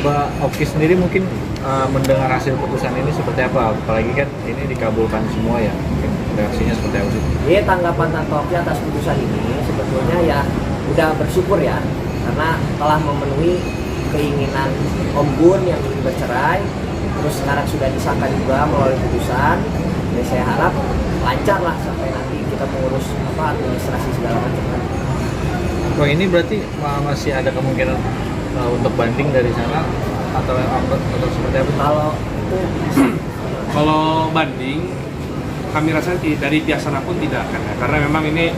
Mbak Oki sendiri mungkin mendengar hasil putusan ini seperti apa? Apalagi kan ini dikabulkan semua ya, mungkin reaksinya seperti apa sih? Jadi tanggapan Tanto Oki atas putusan ini sebetulnya ya udah bersyukur ya, karena telah memenuhi keinginan Om Gun yang ingin bercerai, terus sekarang sudah disahkan juga melalui putusan. Jadi saya harap lancar lah sampai nanti kita mengurus administrasi segala macam. Oh ini berarti masih ada kemungkinan untuk banding dari sana atau seperti apa? Kalau banding, kami rasa dari pihak sana pun tidak akan ya, karena memang ini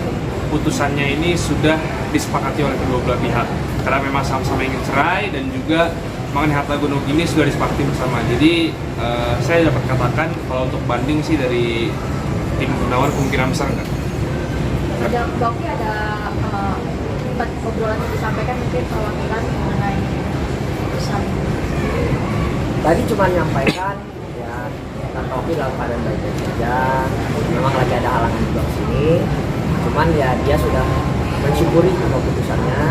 putusannya ini sudah disepakati oleh kedua belah pihak. Karena memang sama-sama ingin cerai dan juga mengenai harta gunung ini sudah disepakati bersama. Jadi saya dapat katakan kalau untuk banding sih dari tim Gunawan kemungkinan besar enggak. Ada Bauki ada obrolan yang disampaikan mungkin perwakilan mengenai putusan. Tadi cuma menyampaikan ya Tanto Oki dalam keadaan baik-baik saja. Memang lagi ada halangan juga di sini. Cuman ya dia sudah mensyukuri sama putusannya.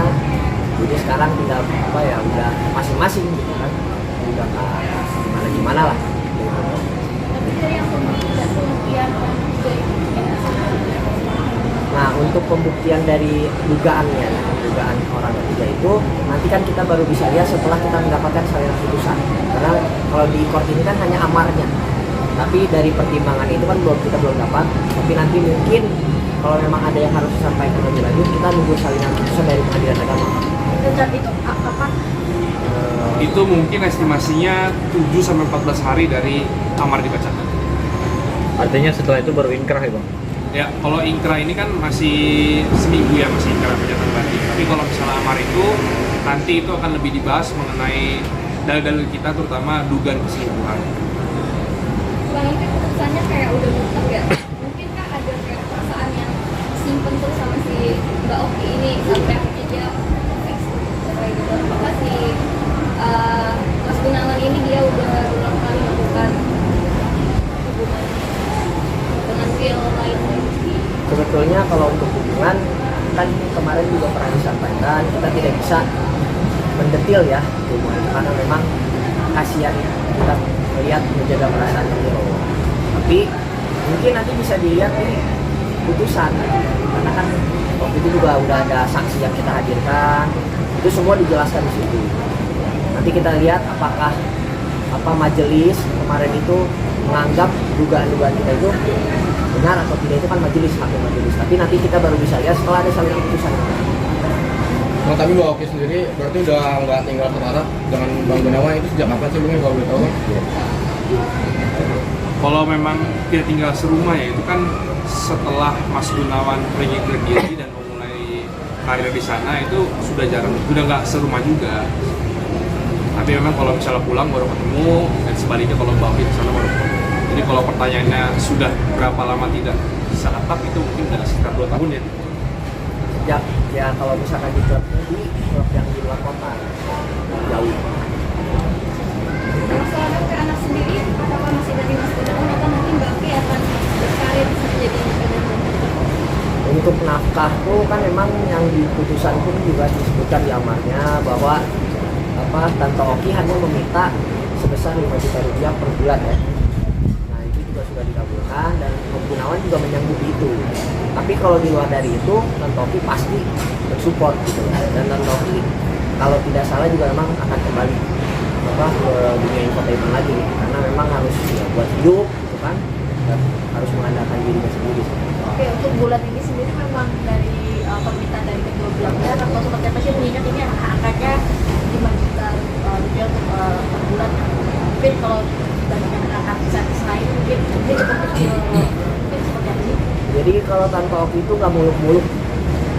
Jadi sekarang tinggal udah masing-masing gitu kan. Udah nggak gimana lah. Tapi dari yang pembuktian Nah, untuk pembuktian dari dugaan orang ketiga itu nanti kan kita baru bisa lihat setelah kita mendapatkan salinan putusan. Karena kalau di court ini kan hanya amarnya. Tapi dari pertimbangan itu kan kita belum dapat. Tapi nanti mungkin kalau memang ada yang harus disampaikan lebih lanjut, kita nunggu salinan putusan dari Pengadilan Agama. dan itu apa? Itu mungkin estimasinya 7 sampai 14 hari dari amar dibacakan. Artinya setelah itu baru inkrah ya Bang? Ya, kalau ingkrah ini kan masih seminggu ya, masih ingkrah pernyataan banding. Tapi kalau misalnya amar itu, nanti itu akan lebih dibahas mengenai dalil-dalil kita, terutama dugaan keselingkuhan. Bang, mungkin putusannya kayak udah mutlak ya. Mungkin kan ada kayak perasaan yang simpen terus sama si Mbak Oki ini sampai akhirnya dia cerai gitu. Apakah si Mas Gunawan ini dia udah berulang kali melakukan hubungan dengan pihak lain? Sebetulnya kalau untuk hubungan kan kemarin juga pernah disampaikan kita tidak bisa mendetil ya hubungan karena memang kasihan kita melihat menjaga perasaan beliau. Tapi mungkin nanti bisa dilihat nih putusan karena kan waktu itu juga udah ada saksi yang kita hadirkan, itu semua dijelaskan di situ. Nanti kita lihat apakah majelis kemarin itu menganggap dugaan-dugaan kita itu benar atau tidak, itu kan majelis, hakim majelis. Tapi nanti kita baru bisa lihat setelah ada salinan putusan. Bang, tapi Mbak Oki sendiri berarti udah nggak tinggal setara dengan Bang Gunawan itu sejak kapan sih Bang, kalau boleh tahu Bang? Kalau memang tidak tinggal serumah ya, itu kan setelah Mas Gunawan pergi ke Gizi dan memulai karir di sana itu sudah jarang, sudah nggak serumah juga. Tapi memang kalau misalnya pulang baru ketemu, dan sebaliknya kalau Mbak Oki di sana baru ketemu. Jadi kalau pertanyaannya sudah berapa lama tidak bisa atap, itu mungkin sudah sekitar 2 tahun ya. Ya kalau misalkan di klub yang di luar kota jauh. Soalnya ke anak sendiri, apakah masih dari Mas Gunawan atau nanti Mbak Oki akan berkarir jadi independen? Untuk nafkah tuh kan memang yang di putusan pun juga disebutkan di amarnya bahwa Tanto Oki hanya meminta sebesar 5 juta rupiah per bulan ya. Nah itu juga sudah dikabulkan dan Om Gunawan juga menyanggupi itu. Tapi kalau di luar dari itu Tanto Oki pasti bersupport gitu. Dan Tanto Oki kalau tidak salah juga memang akan kembali ke dunia entertainment lagi karena memang harus ya, buat hidup gitu kan, dan harus mengandalkan dirinya sendiri. Oke, untuk bulan ini sendiri memang dari permintaan dari kedua belah pihak atau seperti apa sih mengingat ini angkanya 5 juta rupiah untuk per bulan. Mungkin kalau dibandingkan dengan artis-artis lain mungkin cukup kecil. Mungkin seperti apa sih? Jadi kalau Tanto Oki itu nggak muluk-muluk.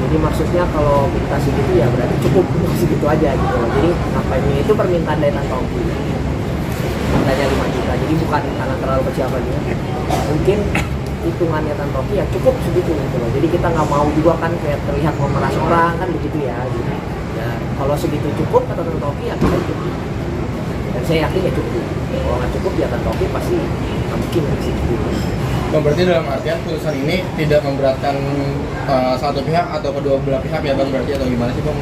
Jadi maksudnya kalau minta segitu ya berarti cukup segitu aja gitu. Jadi ngapainnya itu permintaan dari Tanto Oki. Mintanya 5 juta. Jadi bukan karena terlalu kecil apa dia. Mungkin hitungannya Tanto Oki ya cukup segitu gitu loh. Jadi kita nggak mau juga kan kayak terlihat memeras orang kan begitu ya. Gitu. Ya kalau segitu cukup kata Tanto Oki ya kita cukup. Dan saya yakin ya cukup. Kalau nggak cukup ya Tanto Oki pasti nggak mungkin dari situ. Bang, berarti dalam artian putusan ini tidak memberatkan satu pihak atau kedua belah pihak ya Bang, berarti atau gimana sih Bang?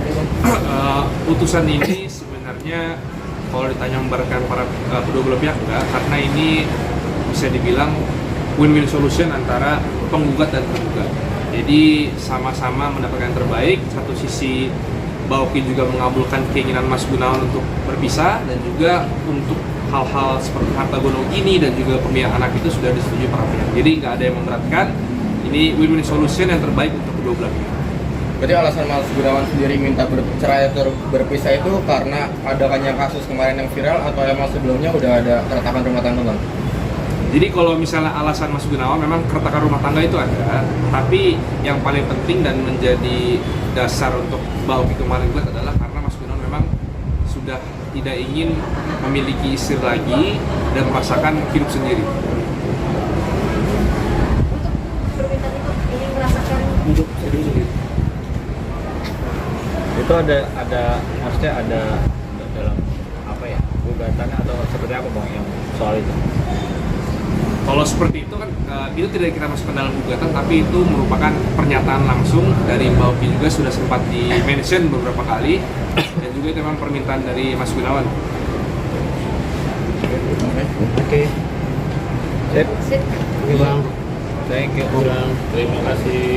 Putusan ini sebenarnya kalau ditanya memberatkan para kedua belah pihak enggak, karena ini bisa dibilang win-win solution antara penggugat dan tergugat. Jadi sama-sama mendapatkan yang terbaik. Satu sisi Mbak Oki juga mengabulkan keinginan Mas Gunawan untuk berpisah, dan juga untuk hal-hal seperti harta gonogini gini dan juga pembiayaan anak itu sudah disetujui para pihak. Jadi nggak ada yang memberatkan. Ini win-win solution yang terbaik untuk kedua belah pihak. Berarti alasan Mas Gunawan sendiri minta bercerai atau berpisah itu karena adanya kasus kemarin yang viral atau emang sebelumnya udah ada keretakan rumah tangga Bang? Jadi kalau misalnya alasan Mas Gunawan memang keretakan rumah tangga itu ada, tapi yang paling penting dan menjadi dasar untuk Mbak Oki kemarin buat adalah karena Mas Gunawan memang sudah tidak ingin memiliki istri lagi dan merasakan hidup sendiri. Untuk permintaan itu ingin merasakan Hidup sendiri. Itu ada maksudnya ada dalam apa ya, gugatannya atau seperti apa Bang yang soal itu? Kalau seperti itu kan itu tidak kita masukkan dalam gugatan, tapi itu merupakan pernyataan langsung dari Mbak Oki, juga sudah sempat di-mention beberapa kali, dan juga itu memang permintaan dari Mas Gunawan. Oke. Sip. Sip. Oke Bang. Thank you. Terima kasih.